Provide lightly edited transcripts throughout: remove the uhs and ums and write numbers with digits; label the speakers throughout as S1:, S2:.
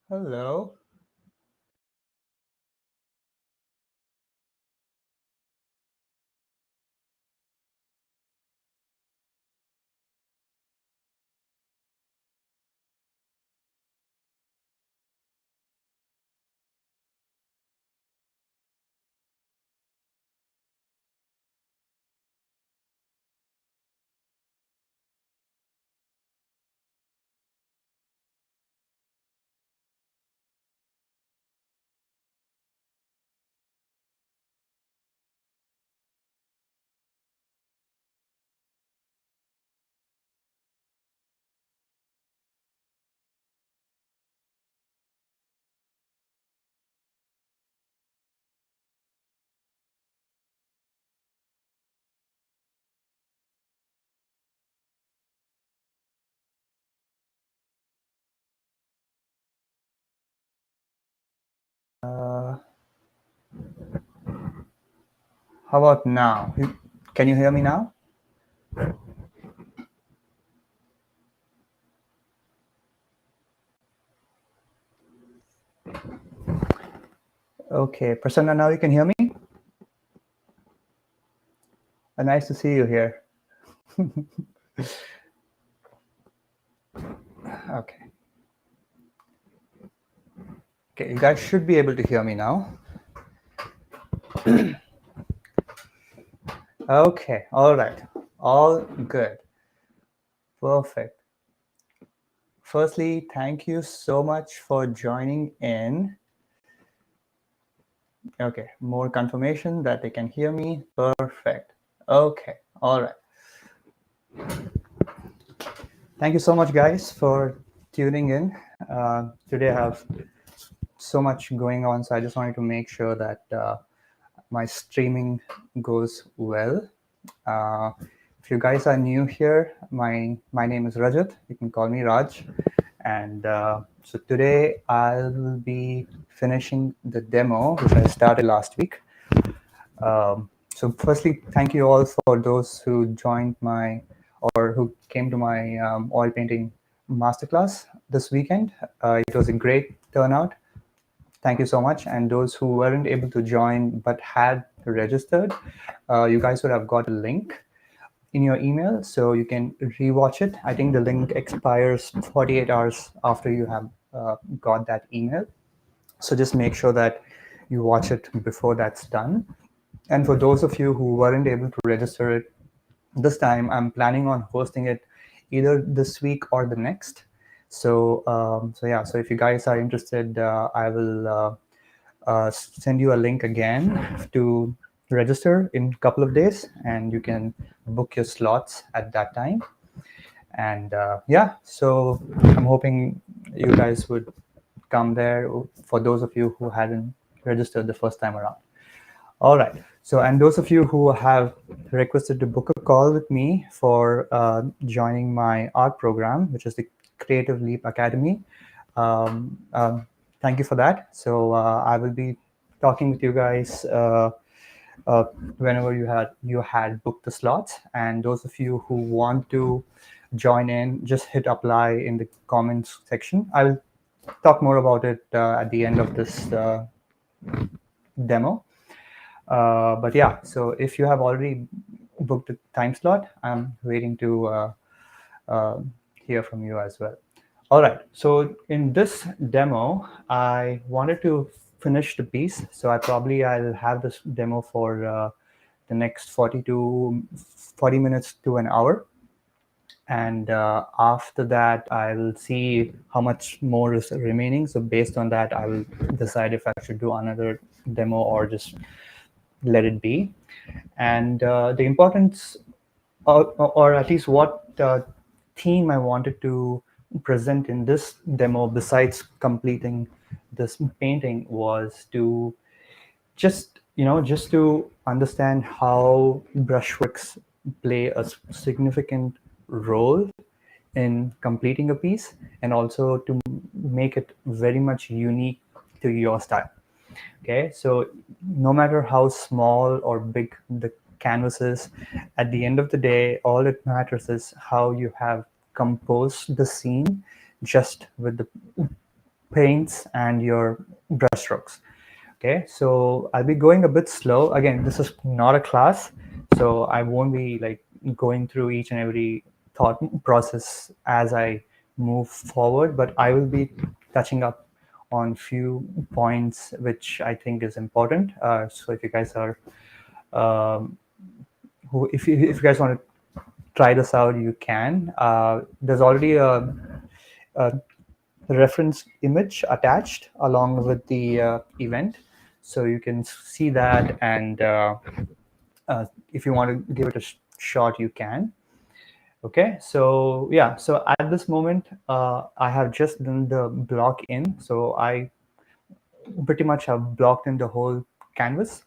S1: Hello. Uh, how about now? Can you hear me now? Okay, Prasanna, now you can hear me? Nice to see you here. Okay. Okay, you guys should be able to hear me now. Okay, all right. All good. Perfect. Firstly, thank you so much for joining in. Okay, more confirmation that they can hear me. Perfect. Okay, all right. Thank you so much, guys, for tuning in. Today I have so much going on, so I just wanted to make sure that my streaming goes well. Uh, if you guys are new here, my name is Rajat. You can call me Raj. And so today I'll be finishing the demo, which I started last week. So firstly, thank you all for those who joined my or who came to my oil painting masterclass this weekend. It was a great turnout. Thank you so much. And those who weren't able to join but had registered, you guys would have got a link in your email so you can rewatch it. I think the link expires 48 hours after you have got that email. So just make sure that you watch it before that's done. And for those of you who weren't able to register it this time, I'm planning on hosting it either this week or the next. So so if you guys are interested, I will send you a link again to register in a couple of days, and you can book your slots at that time. And so I'm hoping you guys would come there for those of you who hadn't registered the first time around. All right. So, and those of you who have requested to book a call with me for joining my art program, which is the Creative Leap Academy, um, um, thank you for that. So, I will be talking with you guys uh, whenever you had booked the slots. And those of you who want to join in, just hit apply in the comments section. I will talk more about it at the end of this demo. But yeah, so if you have already booked a time slot, I'm waiting to uh, hear from you as well. All right, so in this demo, I wanted to finish the piece. So I'll have this demo for the next 40 minutes to an hour. And after that, I will see how much more is remaining. So based on that, I will decide if I should do another demo or just let it be. And the importance, or at least what theme I wanted to present in this demo, besides completing this painting, was to just to understand how brushworks play a significant role in completing a piece, and also to make it very much unique to your style. Okay, so no matter how small or big the canvas is, at the end of the day, all it matters is how you have composed the scene just with the paints and your brush strokes. Okay, so I'll be going a bit slow. Again, this is not a class, so I won't be like going through each and every thought process as I move forward, but I will be touching up on few points which I think is important. So if you guys are, if you guys want to try this out, you can. There's already a reference image attached along with the event, so you can see that, and if you want to give it a shot, you can. Okay, so yeah, so at this moment I have just done the block in, so I pretty much have blocked in the whole canvas.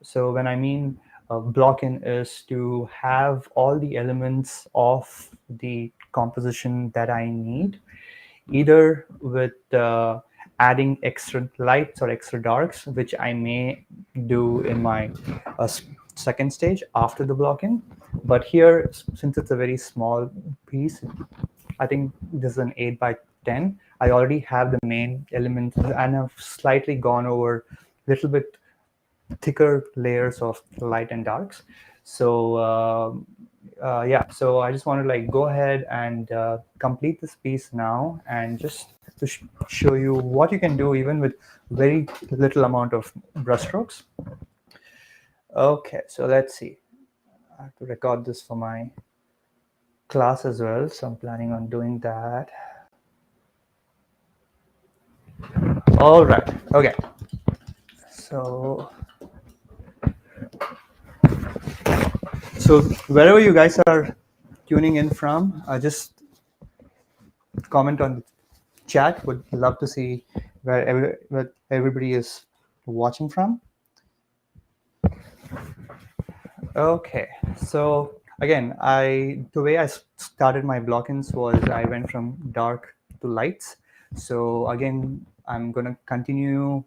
S1: So when I mean block in is to have all the elements of the composition that I need, either with adding extra lights or extra darks, which I may do in my second stage after the block-in. But here, since it's a very small piece, I think this is an 8 by 10. I already have the main elements and I've slightly gone over a little bit thicker layers of light and darks. So yeah, so I just want to like go ahead and complete this piece now, and just to show you what you can do even with very little amount of brushstrokes. Okay, so let's see. I have to record this for my class as well, so I'm planning on doing that. All right, okay. So wherever you guys are tuning in from, just comment on the chat. Would love to see where everybody is watching from. Okay, so again, the way I started my block-ins was I went from dark to lights. So again, I'm gonna continue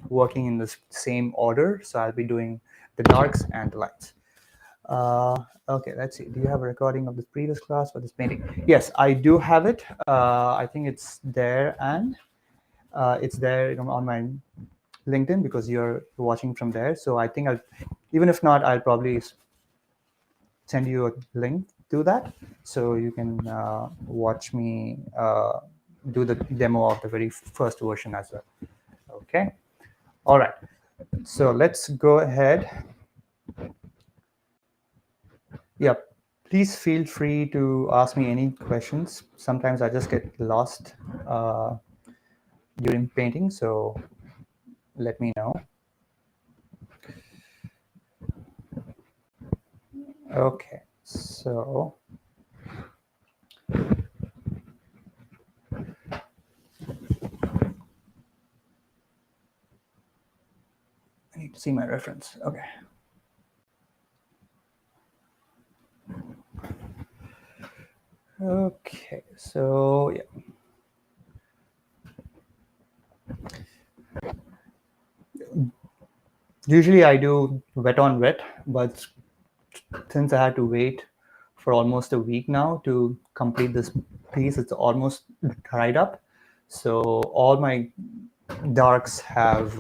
S1: working in the same order. So I'll be doing the darks and the lights. Okay, let's see. Do you have a recording of the previous class for this painting? Yes, I do have it. I think it's there, and it's there on my LinkedIn because you're watching from there. So I think even if not, I'll probably send you a link to that, so you can watch me do the demo of the very first version as well. Okay. All right. So let's go ahead. Yep. Please feel free to ask me any questions. Sometimes I just get lost during painting, so let me know. Okay, so I need to see my reference. Okay. Okay, so yeah. Usually I do wet on wet, but since I had to wait for almost a week now to complete this piece, it's almost dried up. So all my darks have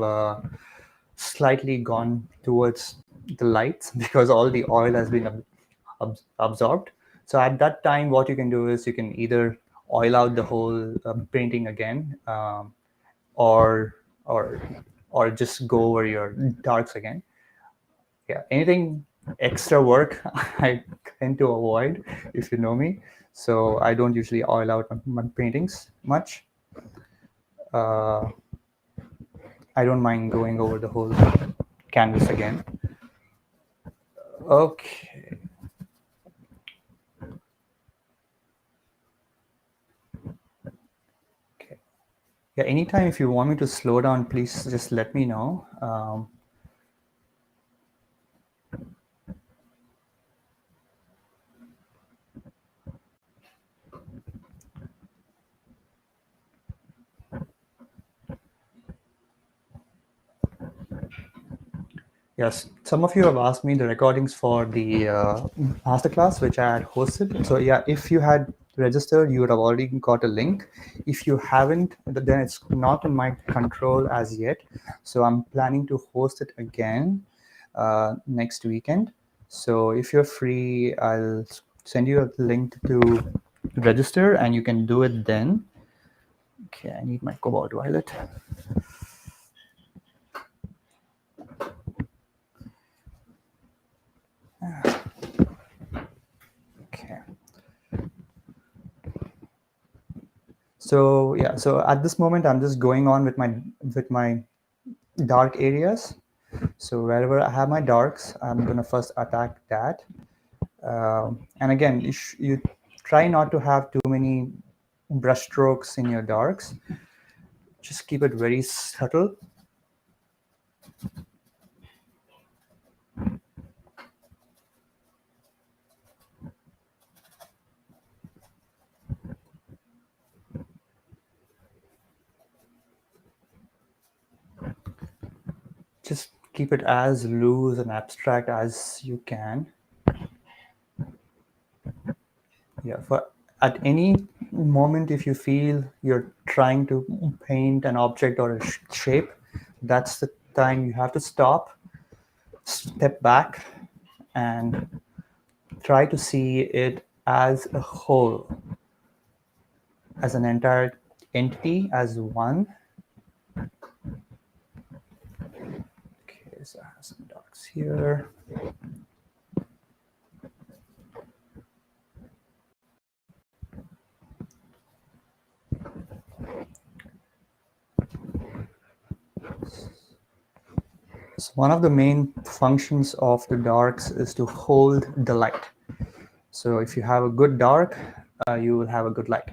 S1: slightly gone towards the lights because all the oil has been absorbed. So at that time, what you can do is you can either oil out the whole painting again, or just go over your darks again. Yeah, anything extra work I tend to avoid, if you know me. So I don't usually oil out my paintings much. I don't mind going over the whole canvas again. Okay. Okay. Yeah, anytime if you want me to slow down, please just let me know. Yes, some of you have asked me the recordings for the masterclass which I had hosted. So yeah, if you had registered, you would have already got a link. If you haven't, then it's not in my control as yet. So I'm planning to host it again next weekend. So if you're free, I'll send you a link to register and you can do it then. Okay, I need my cobalt violet. Okay. So yeah, so at this moment I'm just going on with my dark areas. So wherever I have my darks, I'm gonna first attack that. And again, you try not to have too many brush strokes in your darks. Just keep it very subtle. Just keep it as loose and abstract as you can. Yeah, for at any moment, if you feel you're trying to paint an object or a shape, that's the time you have to stop, step back, and try to see it as a whole, as an entire entity, as one. Okay, so I have some darks here. So one of the main functions of the darks is to hold the light. So if you have a good dark, you will have a good light.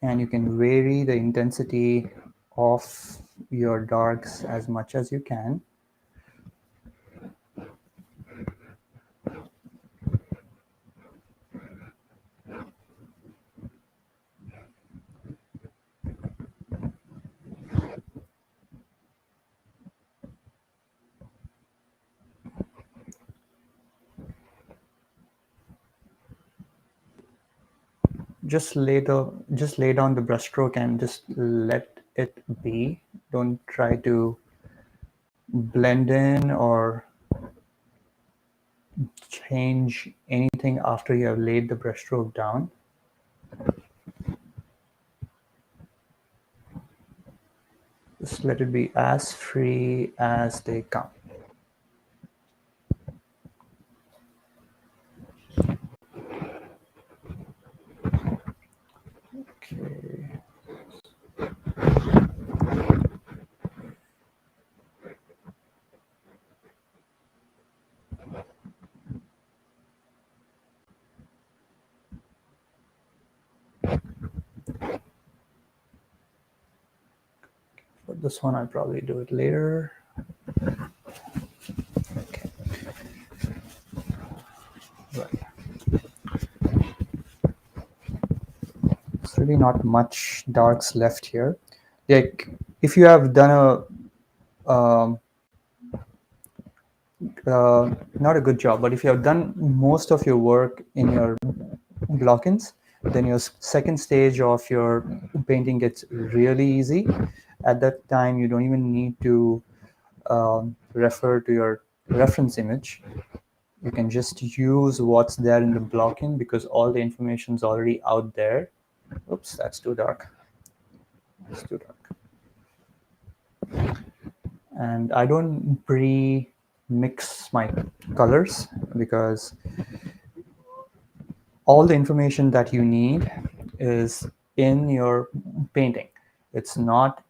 S1: And you can vary the intensity of your darks as much as you can. Just lay down the brushstroke and just let it be. Don't try to blend in or change anything after you have laid the brushstroke down. Just let it be as free as they come. Okay. For this one, I'll probably do it later. Okay. Right. There's really not much darks left here. Like if you have done not a good job, but if you have done most of your work in your block-ins, then your second stage of your painting gets really easy. At that time, you don't even need to refer to your reference image. You can just use what's there in the block-in because all the information is already out there. Oops, that's too dark. It's too dark. And I don't pre-mix my colors because all the information that you need is in your painting. It's not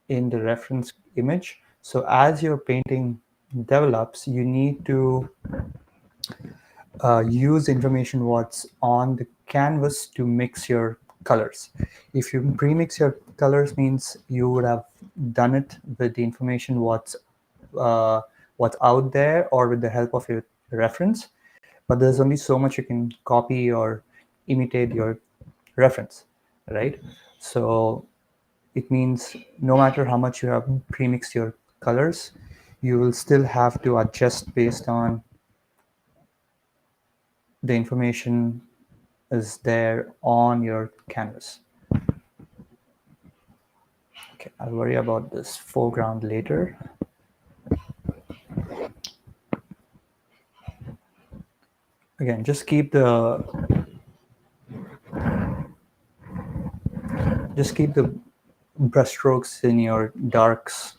S1: in the reference image. So as your painting develops, you need to use information what's on the canvas to mix your colors. If you pre-mix your colors, means you would have done it with the information what's out there or with the help of your reference. But there's only so much you can copy or imitate your reference, right? So it means no matter how much you have pre-mixed your colors, you will still have to adjust based on the information is there on your canvas. Okay, I'll worry about this foreground later. Again, just keep the brush strokes in your darks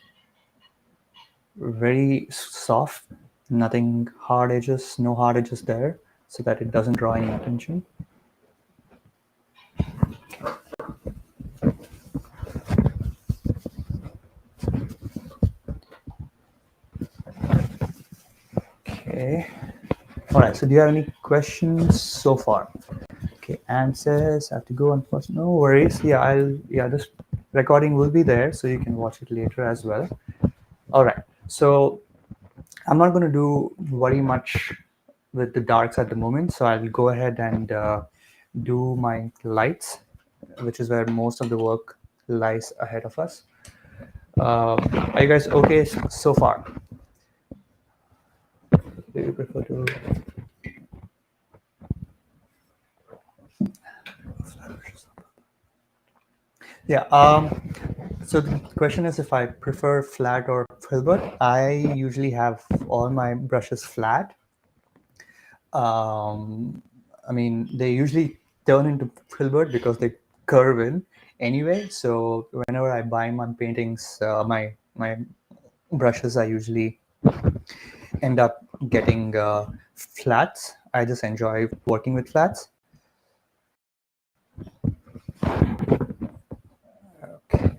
S1: very soft, nothing hard edges, no hard edges there, so that it doesn't draw any attention. Okay. All right. So, do you have any questions so far? Okay. Anne says I have to go. Unfortunately, no worries. Yeah, this recording will be there, so you can watch it later as well. All right. So, I'm not going to do very much with the darks at the moment, so I'll go ahead and do my lights, which is where most of the work lies ahead of us. Are you guys okay so far? Do you prefer to? Yeah. So the question is if I prefer flat or filbert. I usually have all my brushes flat. I mean, they usually turn into filbert because they curve in anyway. So whenever I buy my paintings, my brushes, I usually end up getting flats. I just enjoy working with flats. Okay.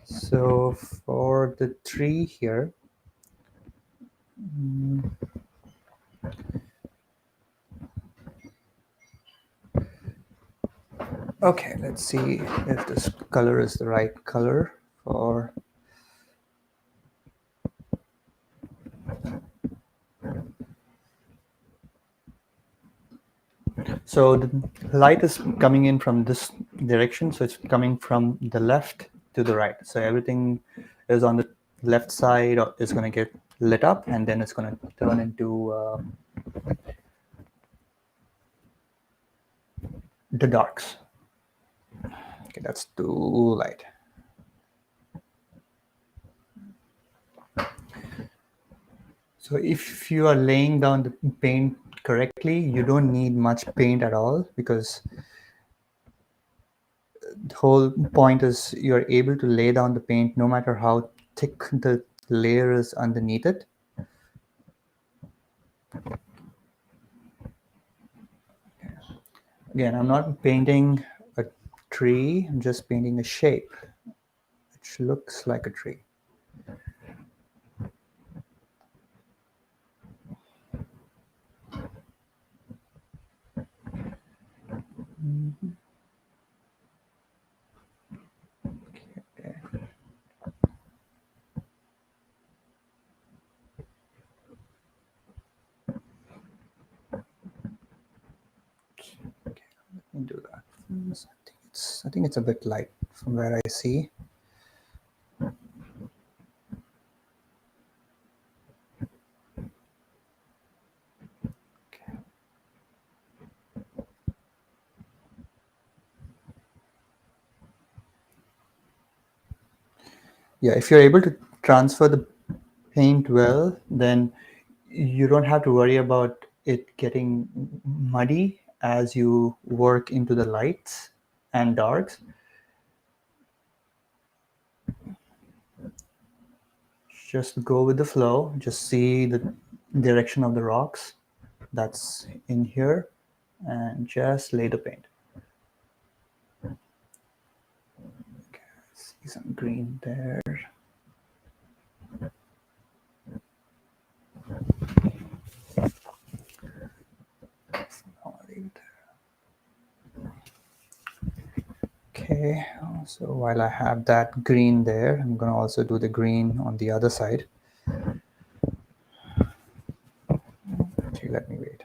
S1: So for the tree here, okay, let's see if this color is the right color for. So the light is coming in from this direction, so it's coming from the left to the right. So everything is on the left side is going to get lit up, and then it's going to turn into the darks. Okay, that's too light. So if you are laying down the paint correctly, you don't need much paint at all, because the whole point is you're able to lay down the paint no matter how thick the layer is underneath it. Again, I'm not painting a tree, I'm just painting a shape which looks like a tree. Okay. Okay, let me do that. I think it's a bit light from where I see. Okay. Yeah, if you're able to transfer the paint well, then you don't have to worry about it getting muddy as you work into the lights and darks. Just go with the flow, just see the direction of the rocks that's in here, and just lay the paint. Okay, see some green there. I'll leave it there. Okay, so while I have that green there, I'm going to also do the green on the other side. Actually, let me wait.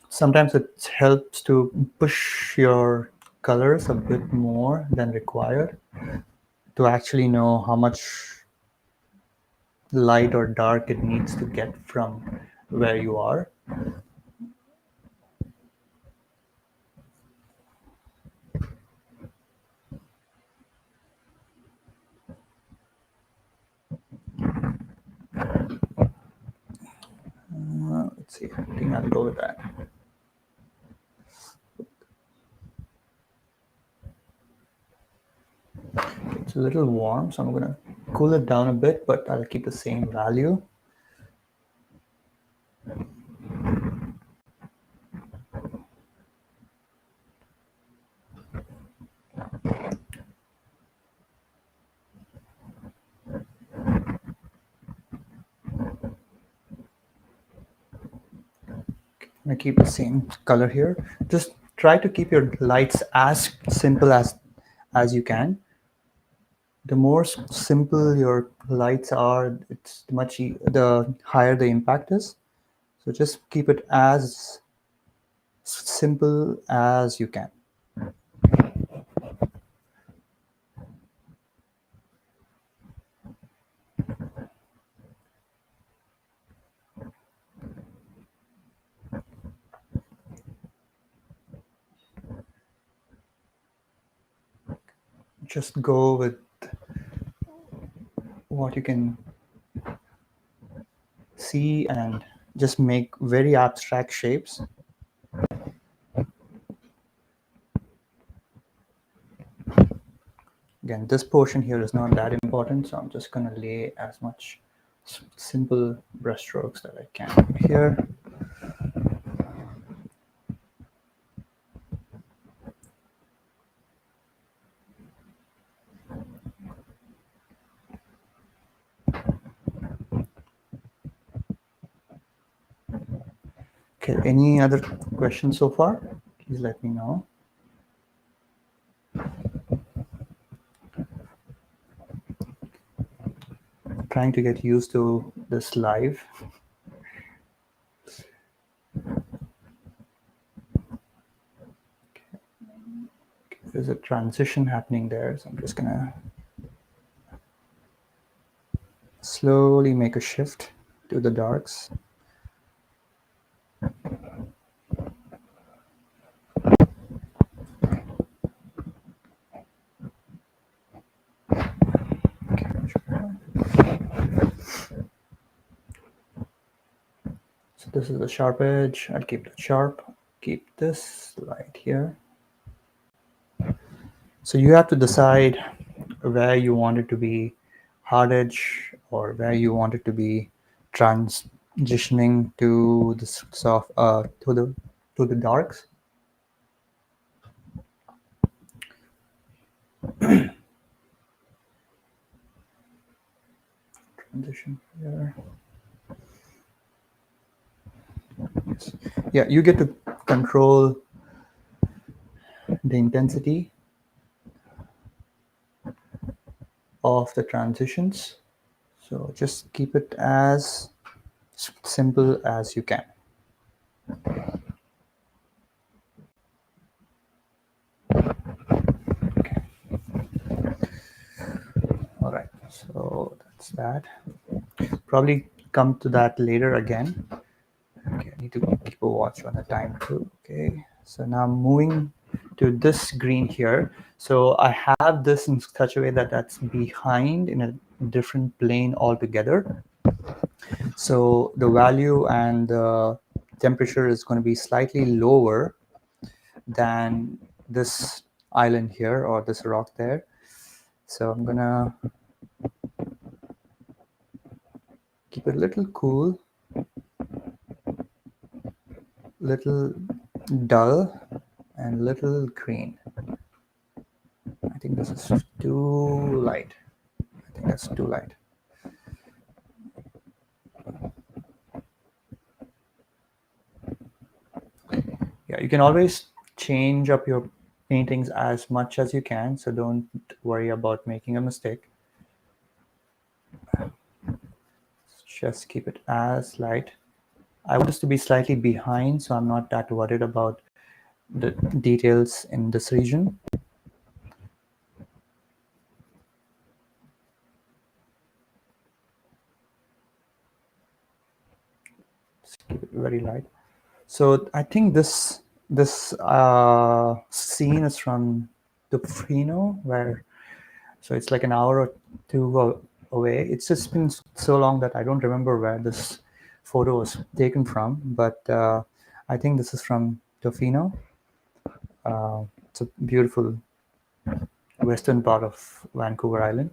S1: Sometimes it helps to push your colors a bit more than required to actually know how much light or dark it needs to get from where you are. Let's see, I think I'll go with that. It's a little warm, so I'm going to cool it down a bit, but I'll keep the same value. I'm going to keep the same color here. Just try to keep your lights as simple as you can. The more simple your lights are, it's the higher the impact is. So just keep it as simple as you can. Just go with what you can see and just make very abstract shapes. Again, this portion here is not that important, so I'm just going to lay as much simple brush strokes that I can here. Okay, any other questions so far? Please let me know. Trying to get used to this live. There's a transition happening there, so I'm just gonna slowly make a shift to the darks. So this is the sharp edge. I'll keep that sharp. Keep this light here. So you have to decide where you want it to be hard edge or where you want it to be transitioning to the soft to the darks. Transition here. Yes. Yeah, you get to control the intensity of the transitions. So just keep it as simple as you can. Okay. All right, so that's that. Probably come to that later again. Okay, I need to keep a watch on the time too. Okay, so now I'm moving to this green here. So I have this in such a way that that's behind in a different plane altogether. So the value and the temperature is going to be slightly lower than this island here or this rock there. So I'm gonna keep it a little cool, little dull, and little green. I think this is too light. I think that's too light. Yeah, you can always change up your paintings as much as you can, so don't worry about making a mistake. Just keep it as light I want this to be slightly behind, so I'm not that worried about the details in this region. Just keep it very light. So I think this scene is from Tofino, where so it's like an hour or two away. It's just been so long that I don't remember where this photo was taken from, but I think this is from Tofino. It's a beautiful western part of Vancouver Island.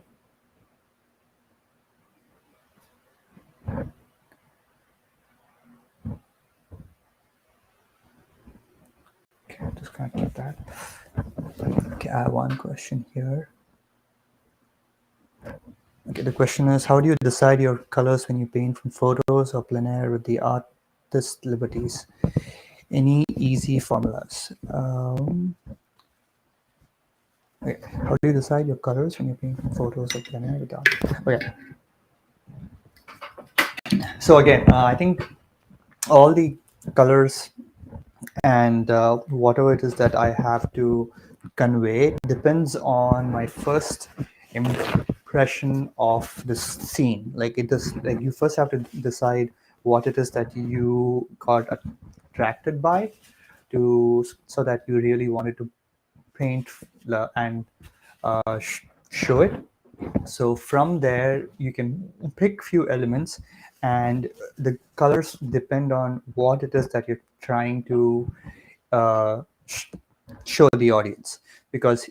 S1: Okay, just gonna keep that. Okay, I have one question here. Okay, the question is, how do you decide your colors when you paint from photos or plein air with the artist liberties? Any easy formulas? Okay, how do you decide your colors when you paint from photos or plein air with the art? Okay, so again, I think all the colors and whatever it is that I have to convey depends on my first impression of this scene. Like it is like you first have to decide what it is that you got attracted by, to so that you really wanted to paint and show it. So from there you can pick few elements, and the colors depend on what it is that you're trying to uh, sh- show the audience, because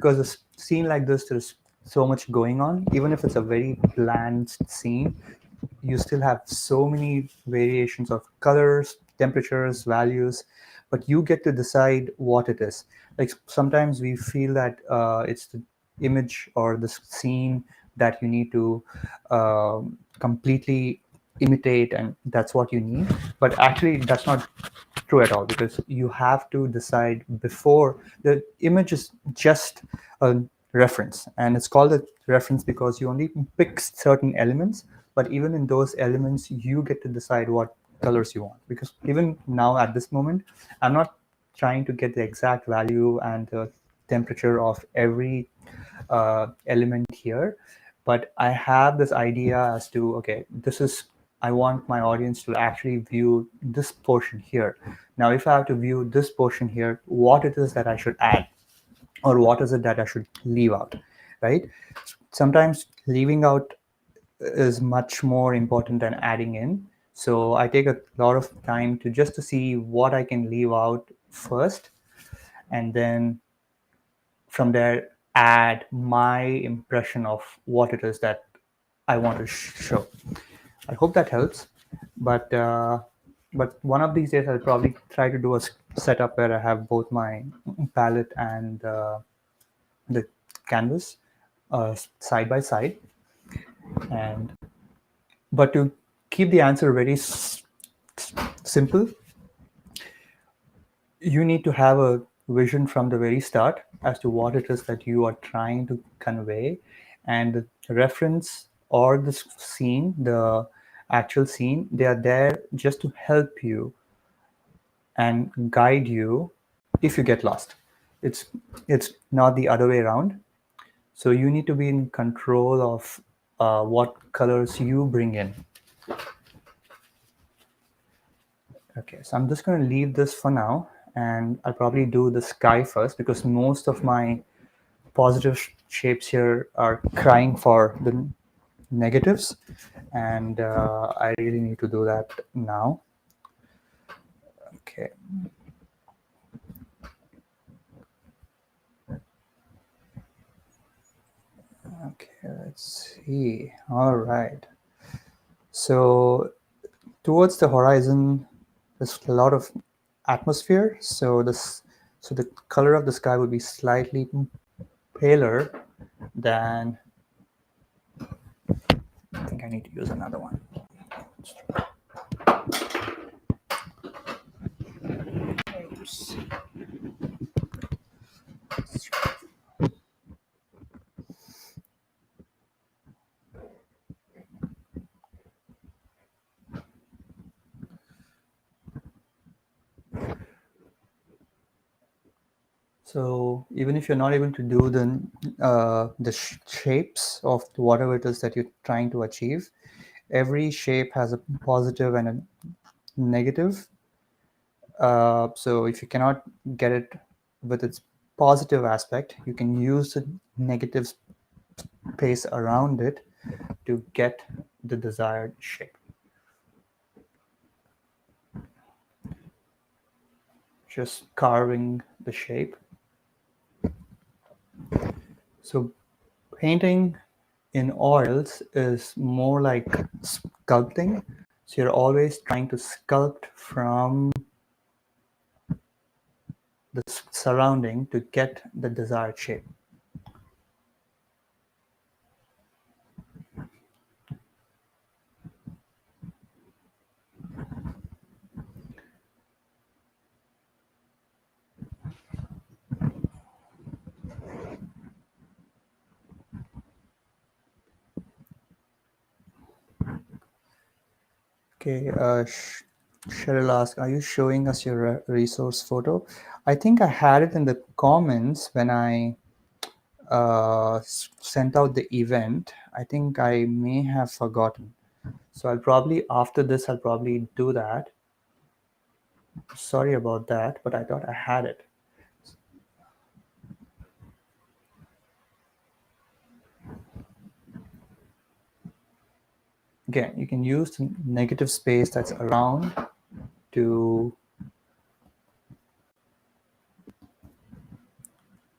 S1: a scene like this, there's so much going on. Even if it's a very bland scene, you still have so many variations of colors, temperatures, values, but you get to decide what it is. Like sometimes we feel that it's the image or the scene that you need to completely imitate, and that's what you need. But actually, that's not true at all, because you have to decide before. The image is just a reference, and it's called a reference because you only pick certain elements, but even in those elements you get to decide what colors you want. Because even now at this moment, I'm not trying to get the exact value and the temperature of every element here, but I have this idea as to, okay, this is, I want my audience to actually view this portion here. Now if I have to view this portion here, what it is that I should add, or what is it that I should leave out, right? Sometimes leaving out is much more important than adding in. So I take a lot of time to just to see what I can leave out first, and then from there add my impression of what it is that I want to show. I hope that helps. But one of these days I'll probably try to do a setup where I have both my palette and the canvas side by side. And but to keep the answer very simple, you need to have a vision from the very start as to what it is that you are trying to convey, and the reference or the scene, the actual scene, they are there just to help you and guide you if you get lost. It's not the other way around. So you need to be in control of what colors you bring in. Okay, so I'm just going to leave this for now, and I'll probably do the sky first, because most of my positive shapes here are crying for the negatives, and I really need to do that now. Okay. Okay, let's see. All right. So towards the horizon, there's a lot of atmosphere. So the color of the sky would be slightly paler than. I think I need to use another one. Oops. So even if you're not able to do the shapes of whatever it is that you're trying to achieve, every shape has a positive and a negative. So if you cannot get it with its positive aspect, you can use the negative space around it to get the desired shape. Just carving the shape. So painting in oils is more like sculpting. So you're always trying to sculpt from the surrounding to get the desired shape. Okay, Cheryl asked, are you showing us your resource photo? I think I had it in the comments when I sent out the event. I think I may have forgotten. So I'll probably, after this, I'll probably do that. Sorry about that, but I thought I had it. Again, you can use the negative space that's around to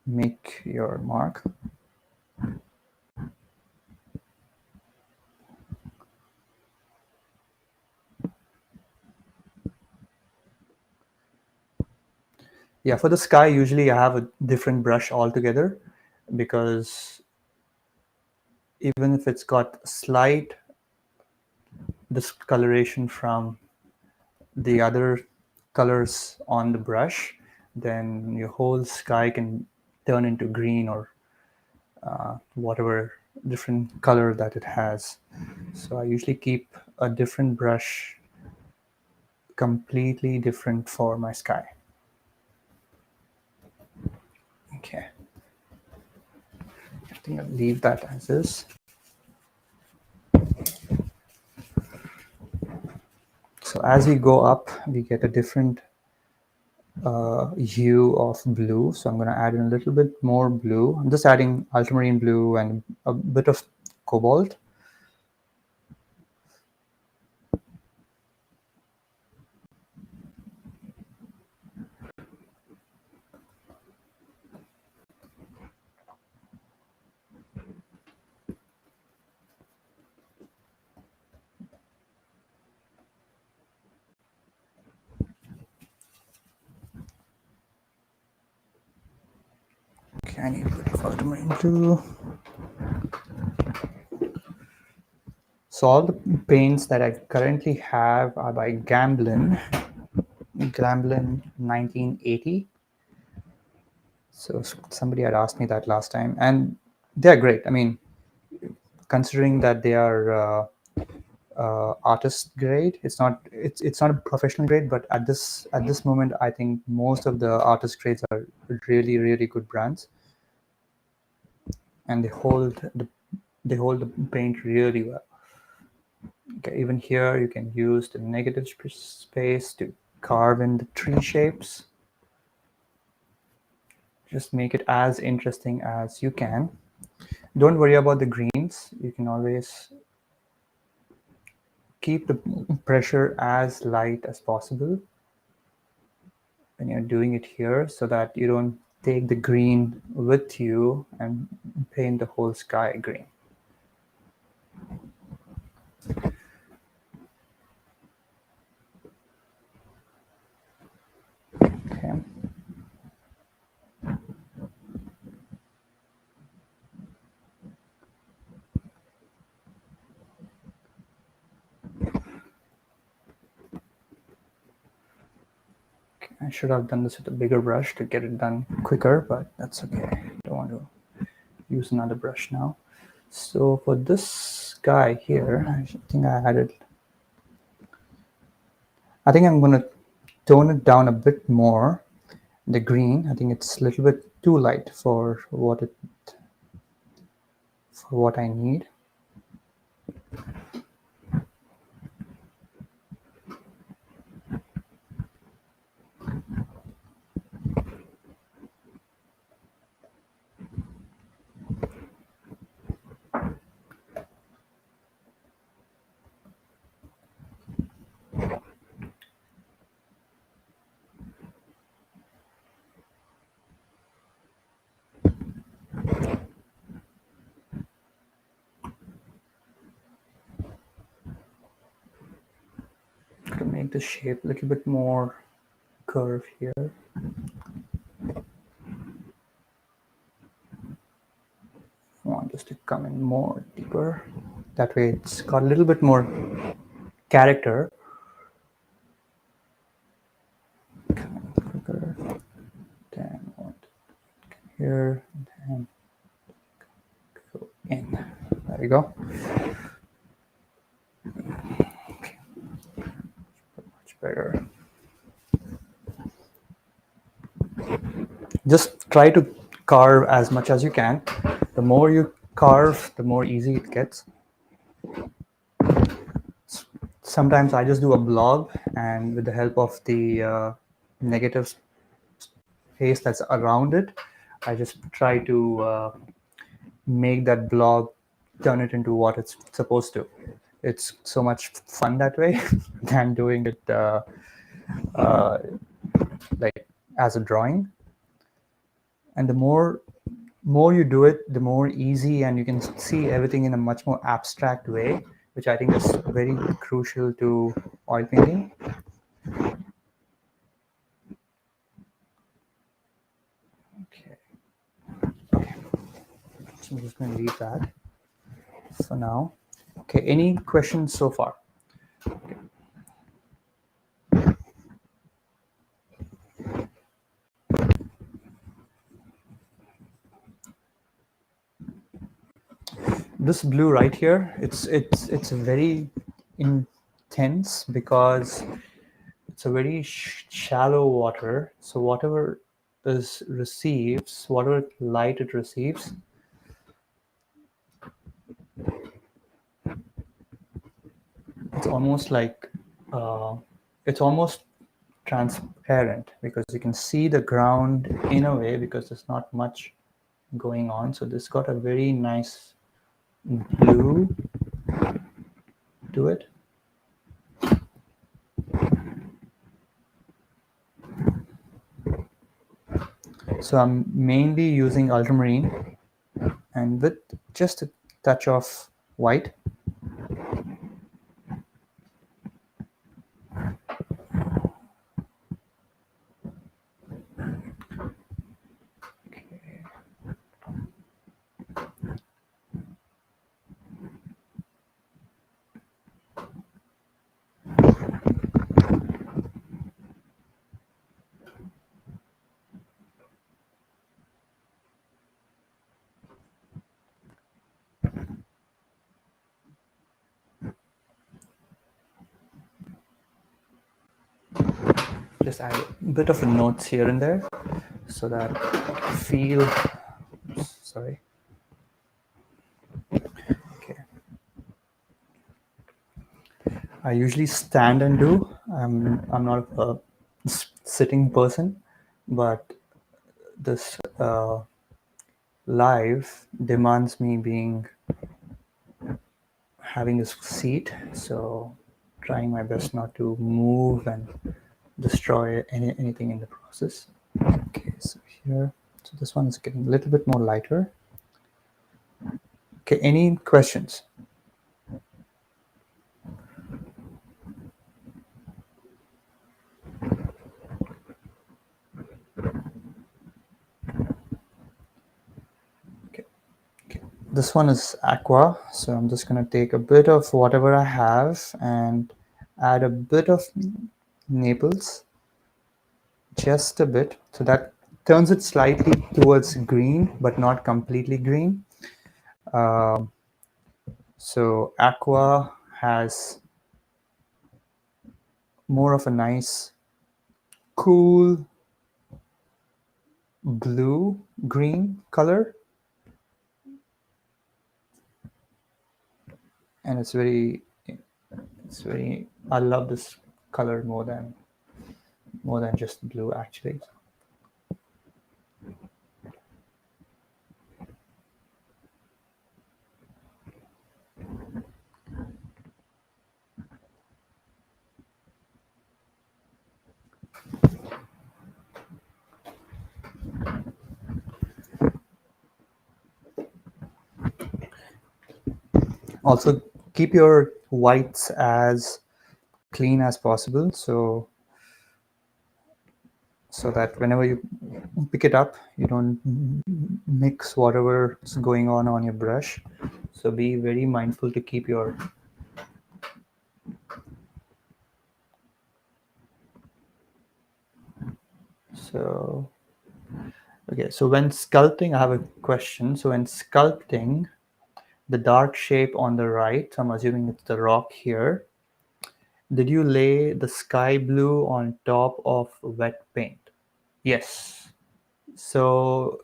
S1: make your mark. Yeah, for the sky, usually I have a different brush altogether, because even if it's got slight discoloration from the other colors on the brush, then your whole sky can turn into green or whatever different color that it has. So I usually keep a different brush, completely different for my sky. Okay. I think I'll leave that as is. So as we go up, we get a different hue of blue. So I'm going to add in a little bit more blue. I'm just adding ultramarine blue and a bit of cobalt. Okay, I need a bit of ultramarine blue. So all the paints that I currently have are by Gamblin 1980. So somebody had asked me that last time, and they're great. I mean, considering that they are artist grade, it's not a professional grade, but at this moment, I think most of the artist grades are really good brands, and they hold the paint really well. Okay, even here you can use the negative space to carve in the tree shapes. Just make it as interesting as you can. Don't worry about the greens. You can always keep the pressure as light as possible when you're doing it here, so that you don't take the green with you and paint the whole sky green. Okay. I should have done this with a bigger brush to get it done quicker, but that's okay. I don't want to use another brush now. So for this guy here, I think I think I'm going to tone it down a bit more the green. I think it's a little bit too light for what I need. To make the shape a little bit more curve here. I want this to come in more deeper. That way it's got a little bit more character. Quicker. Then here, and go in. There we go. Okay. Much better. Just try to carve as much as you can. The more you carve, the more easy it gets. Sometimes I just do a blob, and with the help of the negative space that's around it, I just try to make that blob turn it into what it's supposed to. It's so much fun that way than doing it like as a drawing. And the more you do it, the more easy, and you can see everything in a much more abstract way, which I think is very crucial to oil painting. Okay. So I'm just going to leave that for now. Okay, any questions so far? Okay. This blue right here, it's very intense because it's a very shallow water. So whatever receives, whatever light it receives, it's almost like it's almost transparent because you can see the ground in a way because there's not much going on. So this got a very nice blue to it. So I'm mainly using ultramarine and with just a touch of white. Just add a bit of notes here and there so that feel, sorry. Okay. I usually stand and do. I'm not a sitting person, but this live demands me having a seat, so trying my best not to move and destroy anything in the process. Okay, so here, so this one is getting a little bit more lighter. Okay, any questions? This one is aqua, so I'm just going to take a bit of whatever I have and add a bit of Naples, just a bit, so that turns it slightly towards green, but not completely green. So aqua has more of a nice, cool blue green color, and it's very, I love this color more than just blue actually. Also, keep your whites as clean as possible, so that whenever you pick it up, you don't mix whatever's going on your brush. So be very mindful to keep your. So okay, so when sculpting, I have a question. So when sculpting the dark shape on the right, I'm assuming it's the rock here, did you lay the sky blue on top of wet paint? Yes. So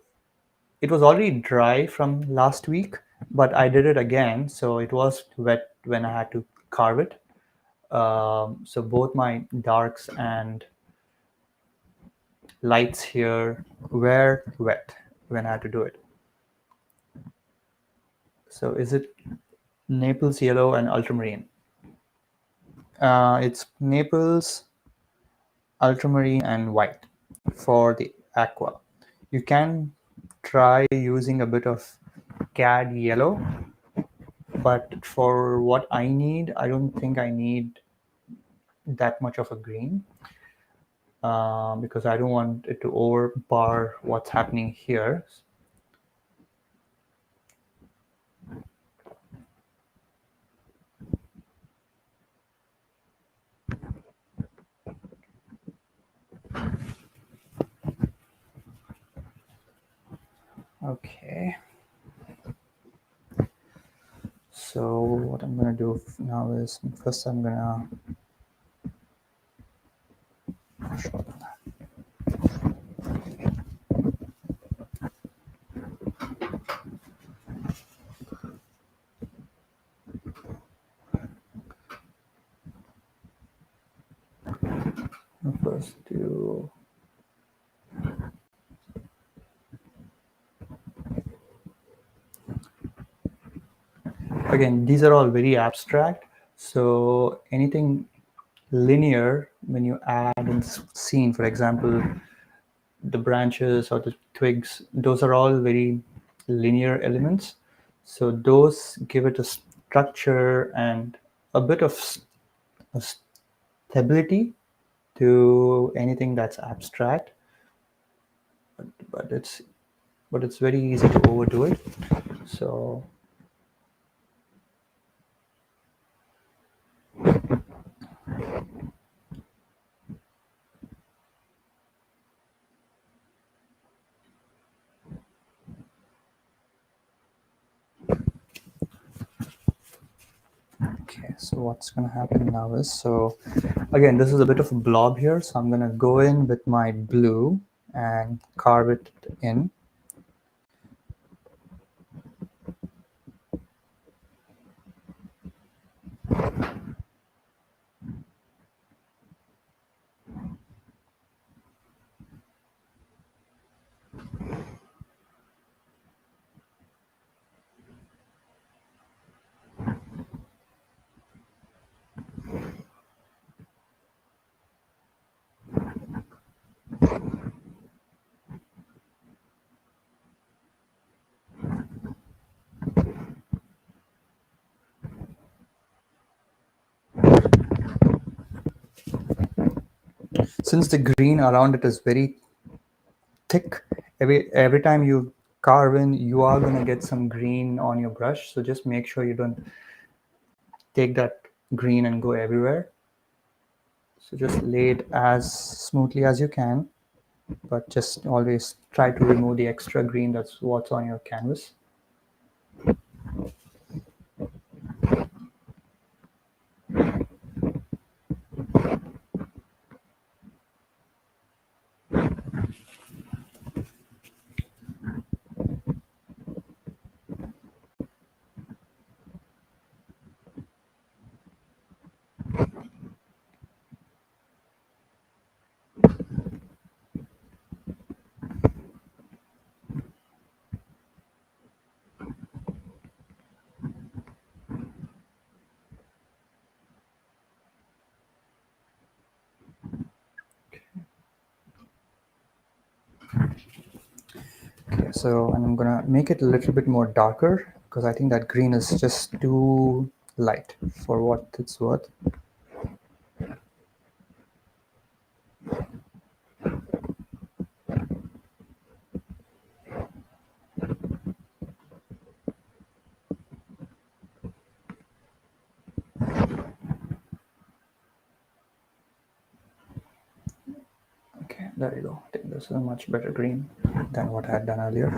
S1: it was already dry from last week, but I did it again. So it was wet when I had to carve it. So both my darks and lights here were wet when I had to do it. So is it Naples yellow and ultramarine? It's Naples, ultramarine, and white for the aqua. You can try using a bit of cad yellow, but for what I need, I don't think I need that much of a green, because I don't want it to overpower what's happening here. Okay. So what I'm gonna do now is first I'm gonna first do. Again, these are all very abstract. So anything linear, when you add in scene, for example, the branches or the twigs, those are all very linear elements. So those give it a structure and a bit of a stability to anything that's abstract. But it's very easy to overdo it. So okay, so what's going to happen now is, so again, this is a bit of a blob here, so I'm going to go in with my blue and carve it in. Since the green around it is very thick, every time you carve in, you are going to get some green on your brush. So just make sure you don't take that green and go everywhere. So just lay it as smoothly as you can, but just always try to remove the extra green that's what's on your canvas. So, and I'm gonna make it a little bit more darker because I think that green is just too light for what it's worth. Okay, there you go. I think this is a much better green than what I had done earlier.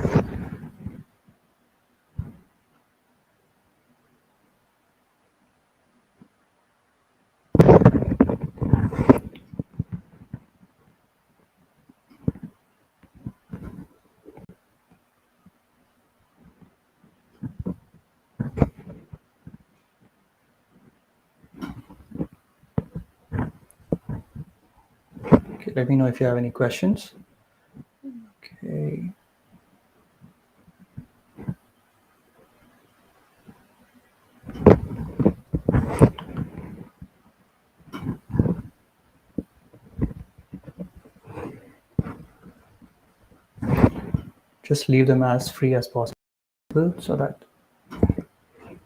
S1: Okay, let me know if you have any questions. Okay. Just leave them as free as possible so that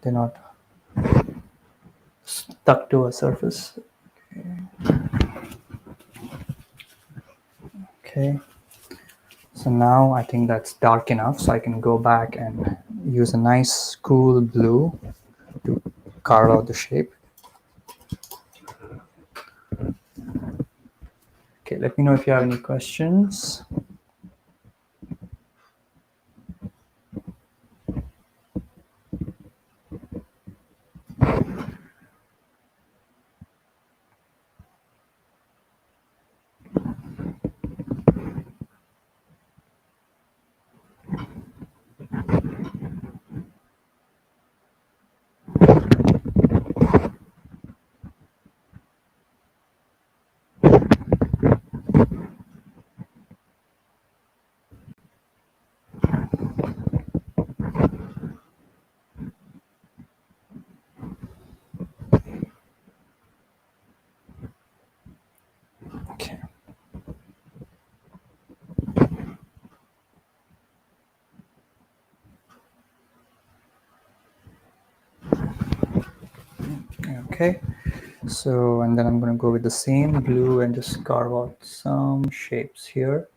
S1: they're not stuck to a surface. Okay. So now I think that's dark enough, so I can go back and use a nice cool blue to carve out the shape. Okay, let me know if you have any questions. Okay. Okay. So, and then I'm going to go with the same blue and just carve out some shapes here.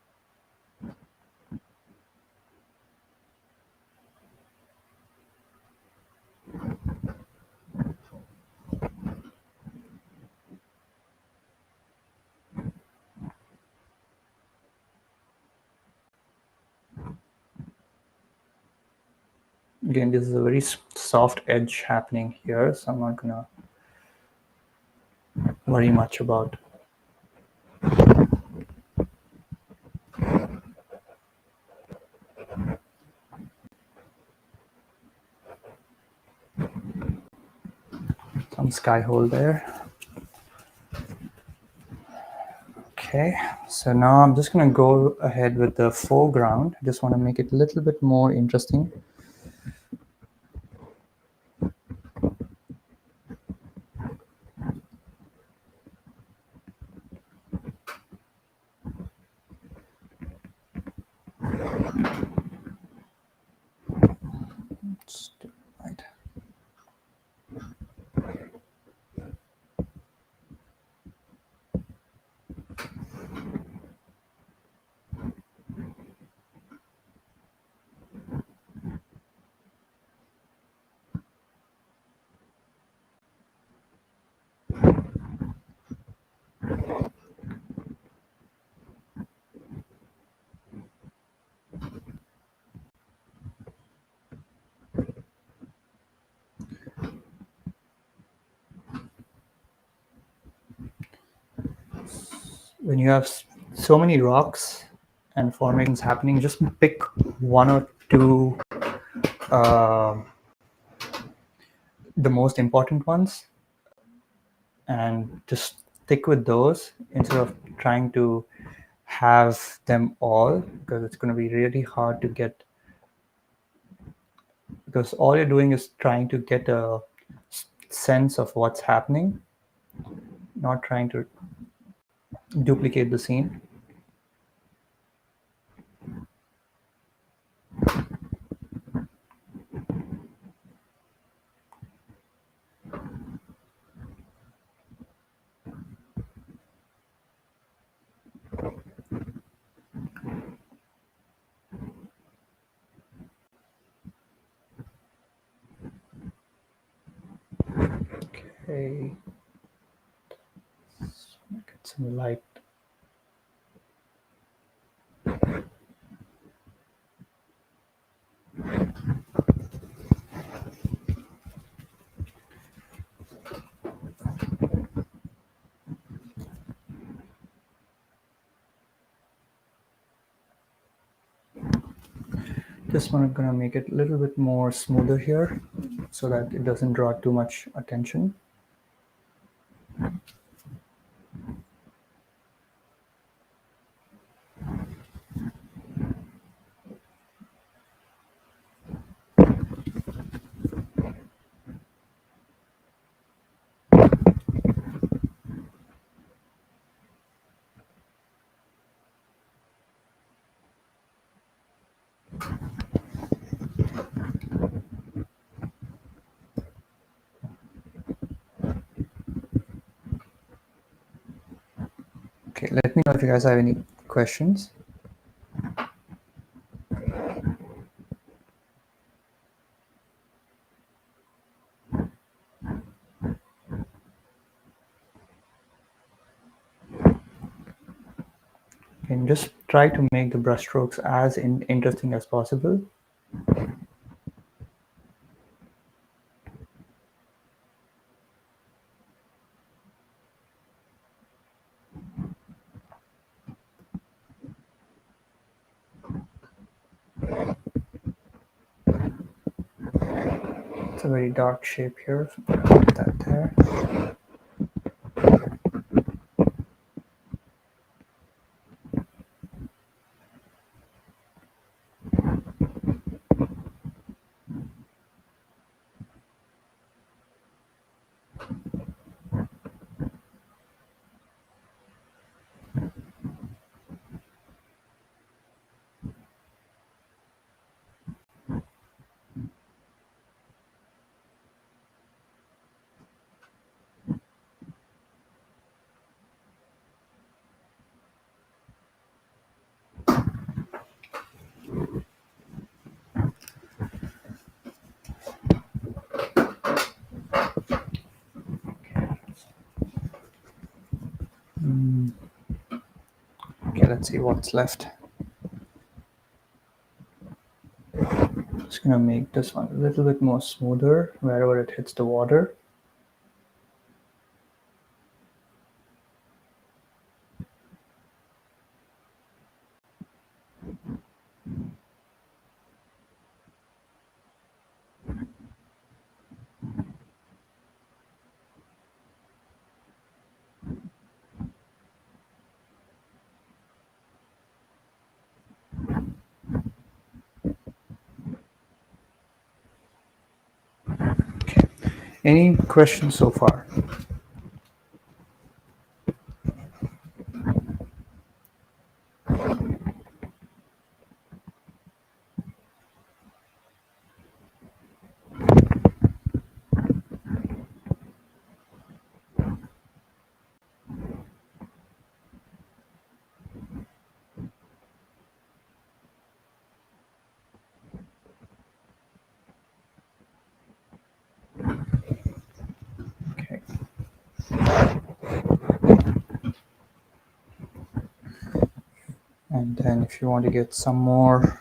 S1: Again, this is a very soft edge happening here, so I'm not going to worry much about some sky hole there. Okay, so now I'm just going to go ahead with the foreground. I just want to make it a little bit more interesting. Right. When you have so many rocks and formations happening, just pick one or two, the most important ones, and just stick with those instead of trying to have them all, because it's going to be really hard to get, because all you're doing is trying to get a sense of what's happening, not trying to duplicate the scene. Okay. Get some light. This one I'm gonna make it a little bit more smoother here so that it doesn't draw too much attention. Okay, let me know if you guys have any questions. And just try to make the brushstrokes as interesting as possible. It's a very dark shape here. Put that there. Okay, let's see what's left. Just gonna make this one a little bit more smoother wherever it hits the water. Okay. Any questions so far? Okay. And then if you want to get some more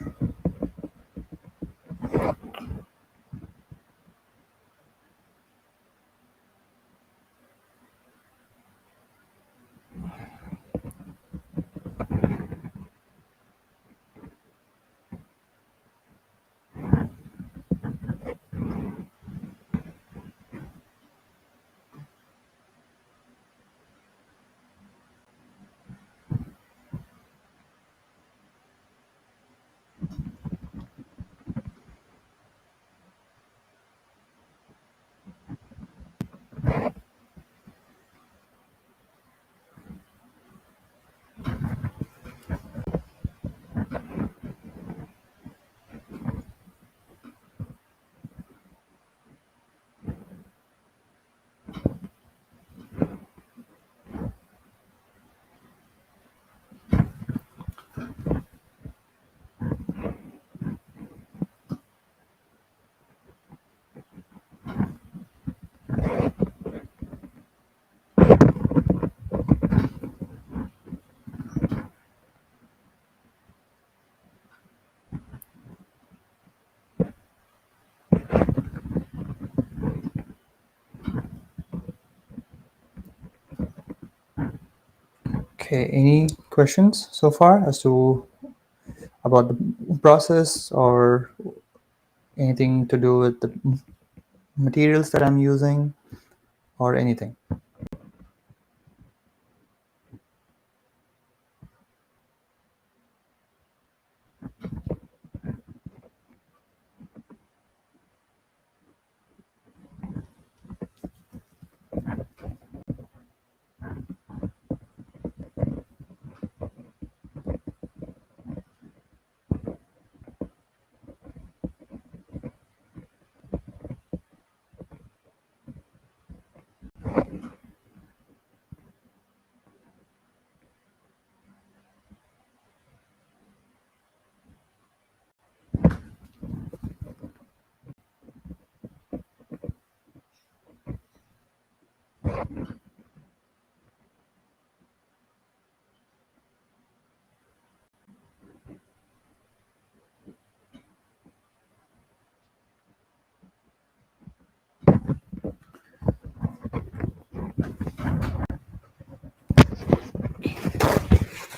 S1: Okay, any questions so far as to about the process or anything to do with the materials that I'm using or anything?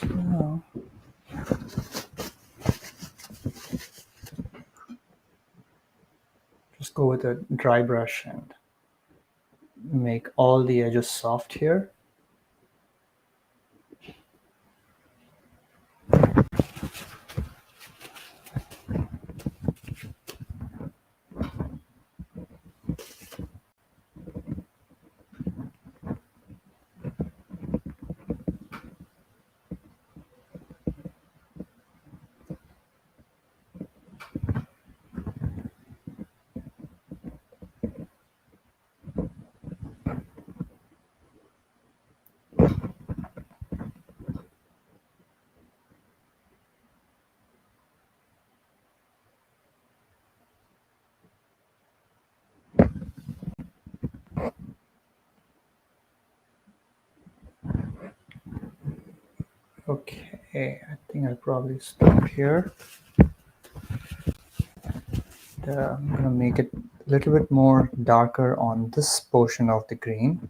S1: No. Just go with a dry brush and make all the edges soft here. Okay, I think I'll probably stop here. I'm gonna make it a little bit more darker on this portion of the green.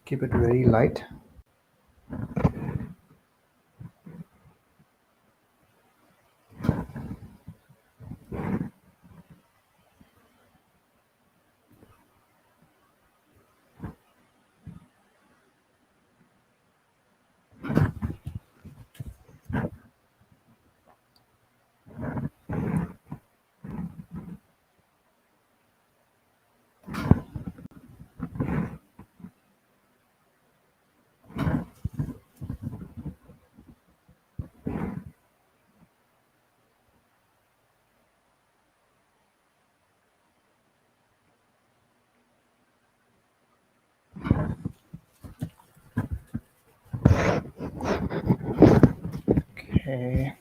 S1: Keep it very light. Okay.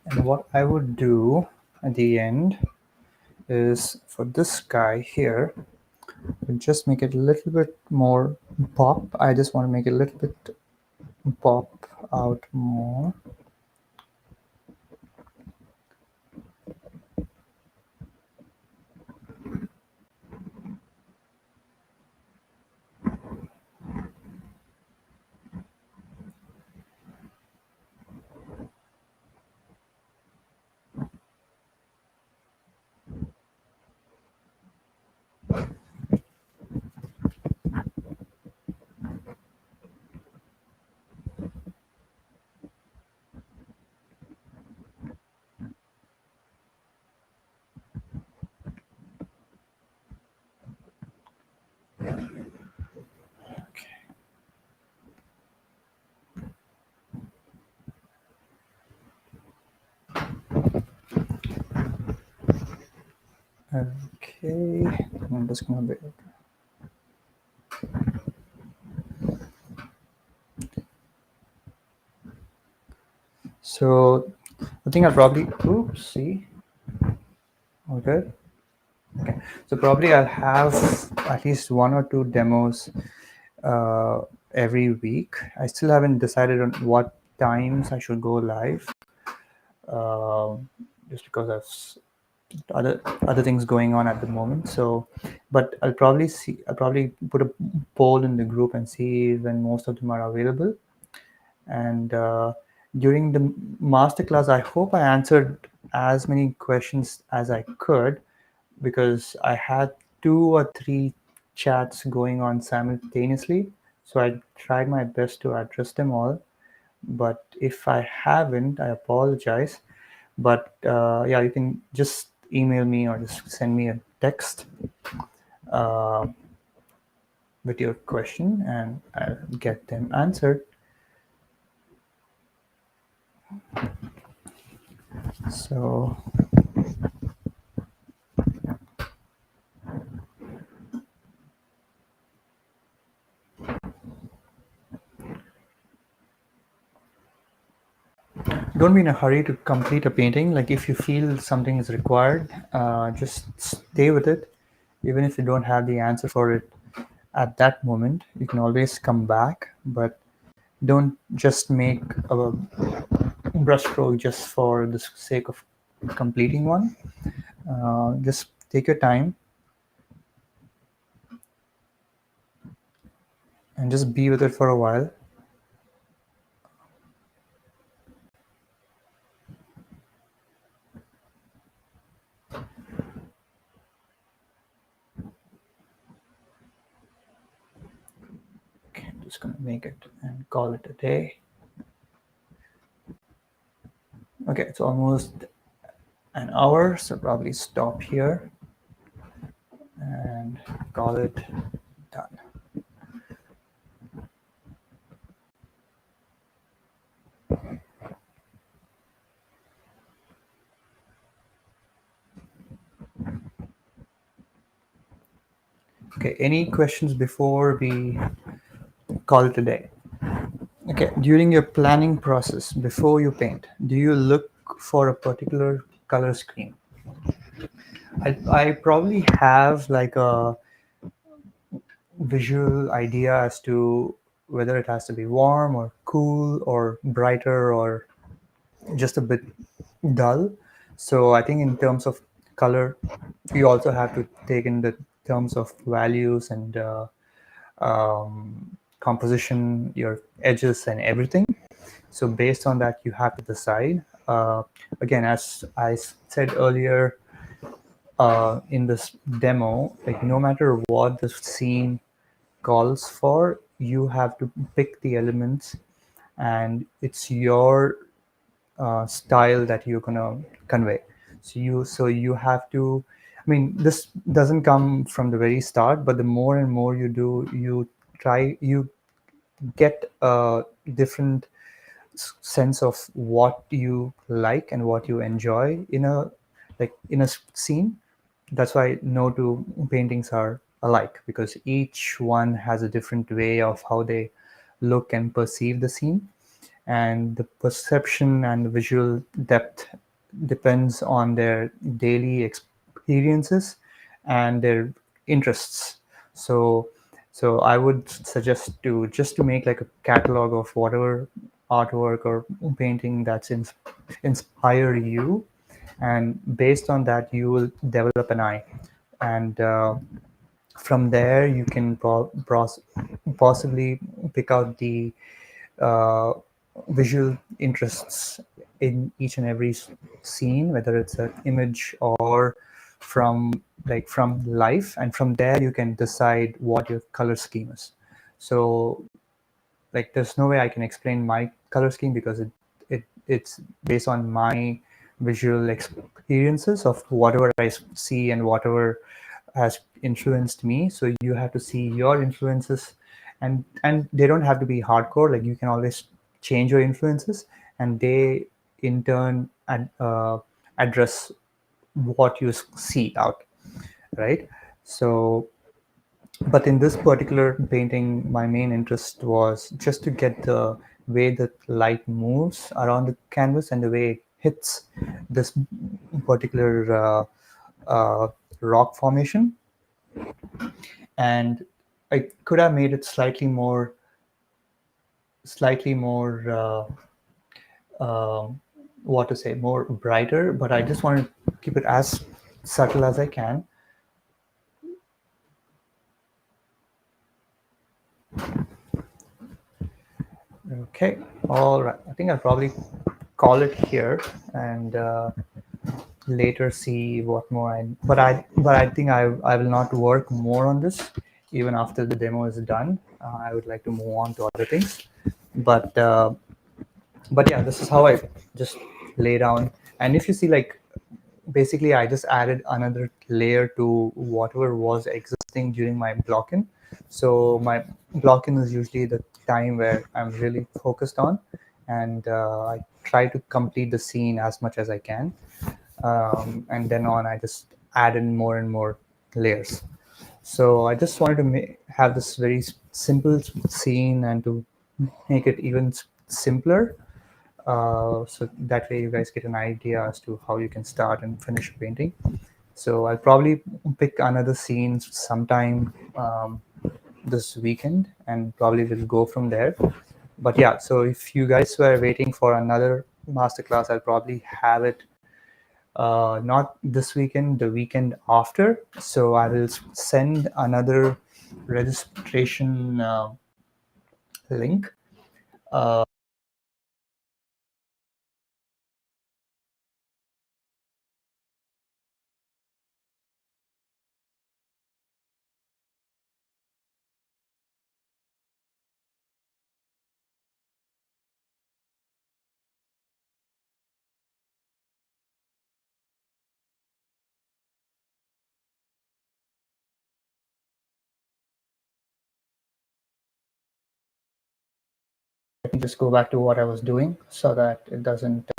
S1: And what I would do at the end is for this guy here, just make it a little bit more pop. I just want to make it a little bit pop out more. Okay, I'm just gonna be. So I think I'll probably. Oops, see. All good. Okay. So probably I'll have at least one or two demos uh, every week. I still haven't decided on what times I should go live, uh, just because other things going on at the moment. So, but I'll probably put a poll in the group and see when most of them are available. And during the masterclass, I hope I answered as many questions as I could, because I had two or three chats going on simultaneously. So I tried my best to address them all. But if I haven't, I apologize. But yeah, you can just email me or just send me a text uh, with your question, and I'll get them answered. So don't be in a hurry to complete a painting. Like if you feel something is required, just stay with it. Even if you don't have the answer for it at that moment, you can always come back. But don't just make a brushstroke just for the sake of completing one. Just take your time and just be with it for a while. Okay, I'm just gonna make it and call it a day. Okay, it's almost an hour, so probably stop here and call it done. Okay, any questions before we call it a day? Okay, during your planning process, before you paint, do you look for a particular color scheme? I probably have like a visual idea as to whether it has to be warm or cool or brighter or just a bit dull. So I think in terms of color, you also have to take in the terms of values and composition, your edges and everything. So based on that, you have to decide. Again, as I said earlier in this demo, like no matter what the scene calls for, you have to pick the elements, and it's your style that you're gonna convey. So you have to. I mean, this doesn't come from the very start, but the more and more you do, you get a different sense of what you like and what you enjoy in a scene. That's why no two paintings are alike, because each one has a different way of how they look and perceive the scene, and the perception and the visual depth depends on their daily experiences and their interests. So so I would suggest to just to make like a catalog of whatever artwork or painting that's inspire you, and based on that you will develop an eye, and from there you can possibly pick out the uh, visual interests in each and every scene, whether it's an image or from life, and from there you can decide what your color scheme is. So like there's no way I can explain my color scheme, because it's based on my visual experiences of whatever I see and whatever has influenced me. So you have to see your influences, and they don't have to be hardcore. Like you can always change your influences, and they in turn address what you see out. right? So, but in this particular painting, my main interest was just to get the way that light moves around the canvas and the way it hits this particular rock formation. And I could have made it slightly more what to say, more brighter, but I just want to keep it as subtle as I can. Okay, all right. I think I'll probably call it here and later see what more but I think I will not work more on this even after the demo is done. I would like to move on to other things, but yeah, this is how I just lay down. And if you see, like, basically I just added another layer to whatever was existing during my block-in. So my block-in is usually the time where I'm really focused on, and I try to complete the scene as much as I can. And then on, I just add in more and more layers. So I just wanted to have this very simple scene and to make it even simpler, so that way you guys get an idea as to how you can start and finish a painting. So I'll probably pick another scene sometime this weekend, and probably will go from there. But yeah, so if you guys were waiting for another masterclass, I'll probably have it not this weekend, the weekend after. So I will send another registration link. Let me just go back to what I was doing so that it doesn't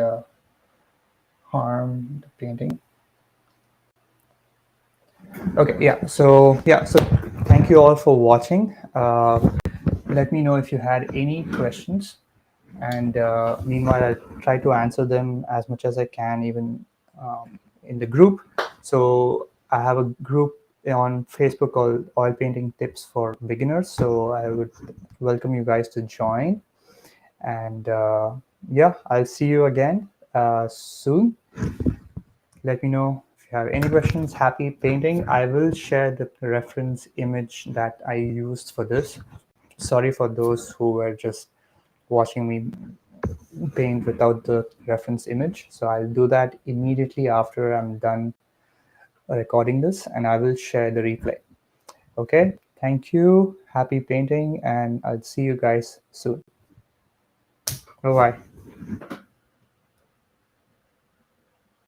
S1: harm the painting. Okay, so thank you all for watching. Let me know if you had any questions, and meanwhile I'll try to answer them as much as I can, even in the group. So I have a group on Facebook called Oil Painting Tips for Beginners, so I would welcome you guys to join. And yeah, I'll see you again soon. Let me know if you have any questions. Happy painting. I will share the reference image that I used for this. Sorry for those who were just watching me paint without the reference image. So I'll do that immediately after I'm done recording this, and I will share the replay. Okay, thank you. Happy painting, and I'll see you guys soon. Bye-bye.